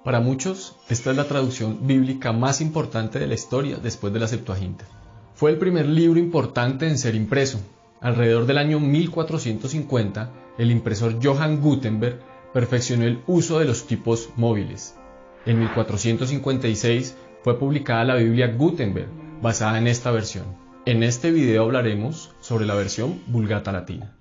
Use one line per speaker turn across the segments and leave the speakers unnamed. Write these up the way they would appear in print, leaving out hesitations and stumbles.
Para muchos, esta es la traducción bíblica más importante de la historia después de la Septuaginta. Fue el primer libro importante en ser impreso. Alrededor del año 1450, el impresor Johann Gutenberg perfeccionó el uso de los tipos móviles. En 1456 fue publicada la Biblia Gutenberg, basada en esta versión. En este video hablaremos sobre la versión Vulgata Latina.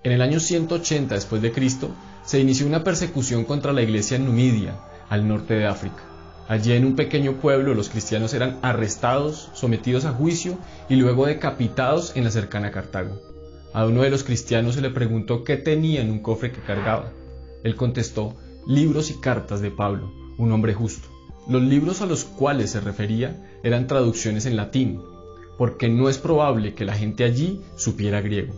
En el año 180 después de Cristo, se inició una persecución contra la iglesia en Numidia, al norte de África. Allí en un pequeño pueblo los cristianos eran arrestados, sometidos a juicio y luego decapitados en la cercana Cartago. A uno de los cristianos se le preguntó qué tenía en un cofre que cargaba. Él contestó: libros y cartas de Pablo, un hombre justo. Los libros a los cuales se refería eran traducciones en latín, porque no es probable que la gente allí supiera griego.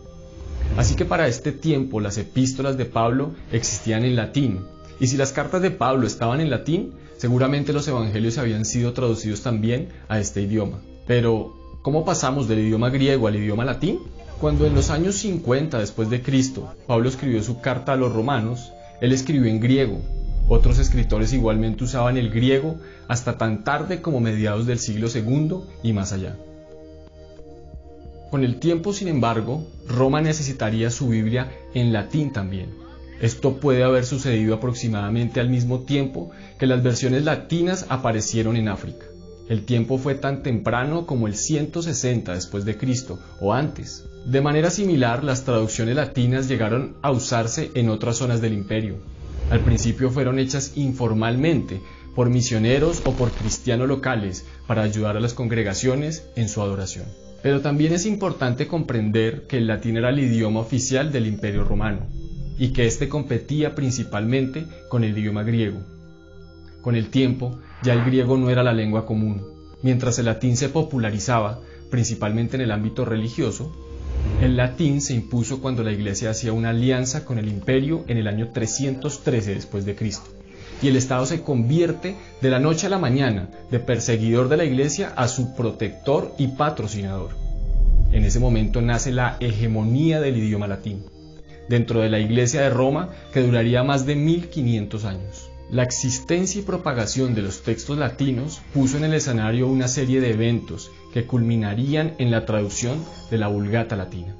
Así que para este tiempo las epístolas de Pablo existían en latín, y si las cartas de Pablo estaban en latín, seguramente los evangelios habían sido traducidos también a este idioma. Pero, ¿cómo pasamos del idioma griego al idioma latín? Cuando en los años 50 después de Cristo, Pablo escribió su carta a los romanos, él escribió en griego. Otros escritores igualmente usaban el griego hasta tan tarde como mediados del siglo II y más allá. Con el tiempo, sin embargo, Roma necesitaría su Biblia en latín también. Esto puede haber sucedido aproximadamente al mismo tiempo que las versiones latinas aparecieron en África. El tiempo fue tan temprano como el 160 después de Cristo o antes. De manera similar, las traducciones latinas llegaron a usarse en otras zonas del imperio. Al principio fueron hechas informalmente por misioneros o por cristianos locales para ayudar a las congregaciones en su adoración. Pero también es importante comprender que el latín era el idioma oficial del Imperio Romano y que éste competía principalmente con el idioma griego. Con el tiempo, ya el griego no era la lengua común. Mientras el latín se popularizaba, principalmente en el ámbito religioso, el latín se impuso cuando la Iglesia hacía una alianza con el Imperio en el año 313 después de Cristo. Y el Estado se convierte de la noche a la mañana de perseguidor de la Iglesia a su protector y patrocinador. En ese momento nace la hegemonía del idioma latín dentro de la Iglesia de Roma, que duraría más de 1500 años. La existencia y propagación de los textos latinos puso en el escenario una serie de eventos que culminarían en la traducción de la Vulgata Latina.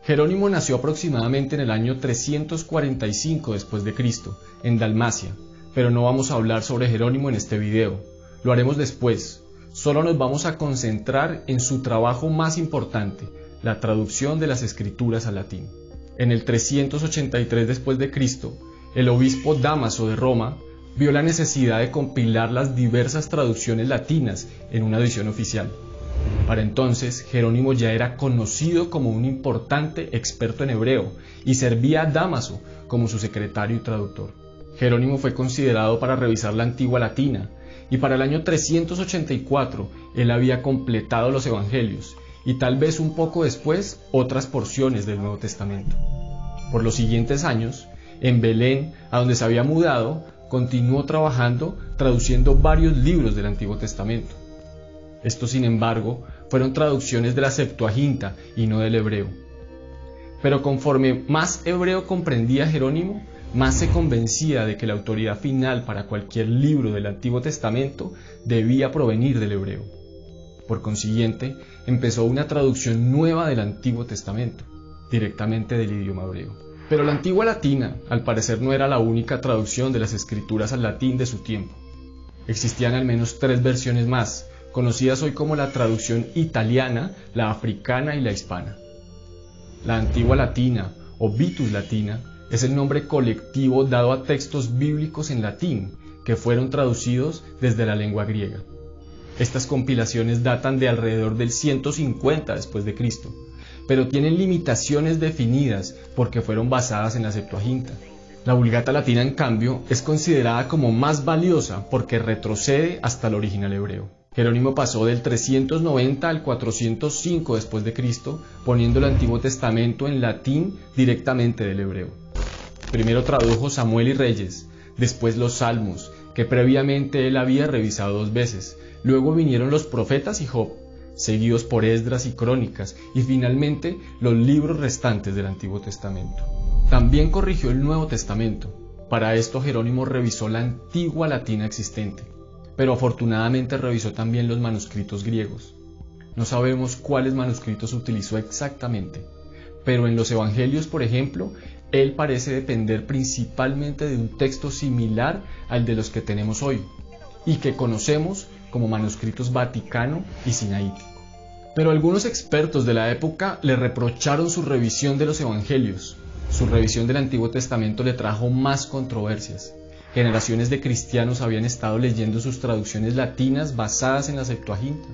Jerónimo nació aproximadamente en el año 345 después de Cristo, en Dalmacia, pero no vamos a hablar sobre Jerónimo en este video. Lo haremos después. Solo nos vamos a concentrar en su trabajo más importante, la traducción de las escrituras al latín. En el 383 después de Cristo, el obispo Dámaso de Roma vio la necesidad de compilar las diversas traducciones latinas en una edición oficial. Para entonces, Jerónimo ya era conocido como un importante experto en hebreo y servía a Dámaso como su secretario y traductor. Jerónimo fue considerado para revisar la antigua latina, y para el año 384 él había completado los evangelios y tal vez un poco después otras porciones del Nuevo Testamento. Por los siguientes años, en Belén, a donde se había mudado, continuó trabajando traduciendo varios libros del Antiguo Testamento. Estos, sin embargo, fueron traducciones de la Septuaginta y no del hebreo. Pero conforme más hebreo comprendía Jerónimo, más se convencía de que la autoridad final para cualquier libro del Antiguo Testamento debía provenir del hebreo. Por consiguiente, empezó una traducción nueva del Antiguo Testamento, directamente del idioma hebreo. Pero la antigua latina, al parecer, no era la única traducción de las escrituras al latín de su tiempo. Existían al menos 3 versiones más, conocidas hoy como la traducción italiana, la africana y la hispana. La antigua latina, o Vitus Latina, es el nombre colectivo dado a textos bíblicos en latín, que fueron traducidos desde la lengua griega. Estas compilaciones datan de alrededor del 150 después de Cristo, pero tienen limitaciones definidas porque fueron basadas en la Septuaginta. La Vulgata Latina, en cambio, es considerada como más valiosa porque retrocede hasta el original hebreo. Jerónimo pasó del 390 al 405 después de Cristo, poniendo el Antiguo Testamento en latín directamente del hebreo. Primero tradujo Samuel y Reyes, después los Salmos, que previamente él había revisado 2 veces. Luego vinieron los Profetas y Job. seguidos por Esdras y Crónicas, y finalmente los libros restantes del Antiguo Testamento. También corrigió el Nuevo Testamento. Para esto Jerónimo revisó la antigua latina existente, pero afortunadamente revisó también los manuscritos griegos. No sabemos cuáles manuscritos utilizó exactamente, pero en los Evangelios, por ejemplo, él parece depender principalmente de un texto similar al de los que tenemos hoy, y que conocemos como manuscritos Vaticano y Sinaítico. Pero algunos expertos de la época le reprocharon su revisión de los Evangelios. Su revisión del Antiguo Testamento le trajo más controversias. Generaciones de cristianos habían estado leyendo sus traducciones latinas basadas en la Septuaginta.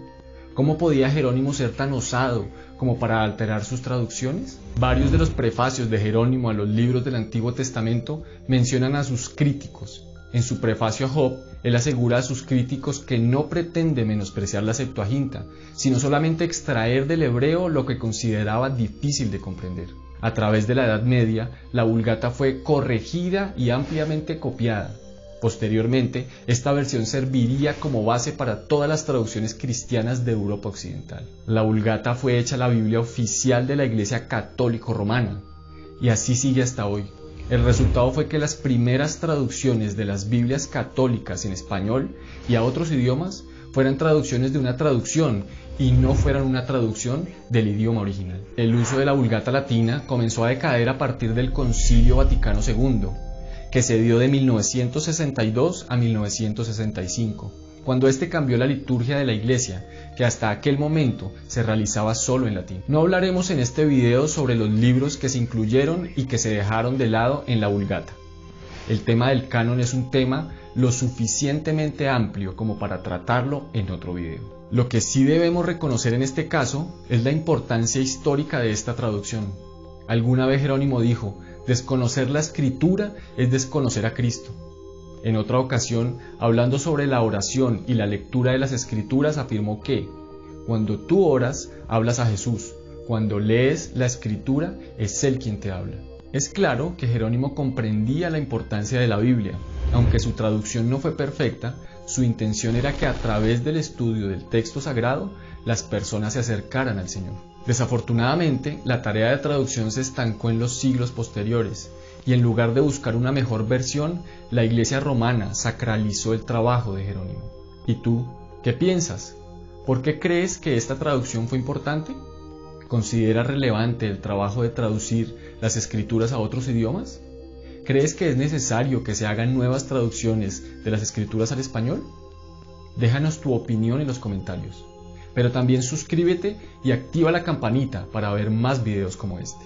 ¿Cómo podía Jerónimo ser tan osado como para alterar sus traducciones? Varios de los prefacios de Jerónimo a los libros del Antiguo Testamento mencionan a sus críticos. En su prefacio a Job, él asegura a sus críticos que no pretende menospreciar la Septuaginta, sino solamente extraer del hebreo lo que consideraba difícil de comprender. A través de la Edad Media, la Vulgata fue corregida y ampliamente copiada. Posteriormente, esta versión serviría como base para todas las traducciones cristianas de Europa Occidental. La Vulgata fue hecha la Biblia oficial de la Iglesia Católica Romana, y así sigue hasta hoy. El resultado fue que las primeras traducciones de las Biblias católicas en español y a otros idiomas fueran traducciones de una traducción y no fueran una traducción del idioma original. El uso de la Vulgata latina comenzó a decaer a partir del Concilio Vaticano II, que se dio de 1962 a 1965, cuando este cambió la liturgia de la Iglesia, que hasta aquel momento se realizaba solo en latín. No hablaremos en este video sobre los libros que se incluyeron y que se dejaron de lado en la Vulgata. El tema del canon es un tema lo suficientemente amplio como para tratarlo en otro video. Lo que sí debemos reconocer en este caso es la importancia histórica de esta traducción. Alguna vez Jerónimo dijo: desconocer la Escritura es desconocer a Cristo. En otra ocasión, hablando sobre la oración y la lectura de las Escrituras, afirmó que cuando tú oras, hablas a Jesús. Cuando lees la Escritura, es Él quien te habla. Es claro que Jerónimo comprendía la importancia de la Biblia. Aunque su traducción no fue perfecta, su intención era que a través del estudio del texto sagrado, las personas se acercaran al Señor. Desafortunadamente, la tarea de traducción se estancó en los siglos posteriores, y en lugar de buscar una mejor versión, la Iglesia romana sacralizó el trabajo de Jerónimo. ¿Y tú, qué piensas? ¿Por qué crees que esta traducción fue importante? ¿Consideras relevante el trabajo de traducir las Escrituras a otros idiomas? ¿Crees que es necesario que se hagan nuevas traducciones de las Escrituras al español? Déjanos tu opinión en los comentarios. Pero también suscríbete y activa la campanita para ver más videos como este.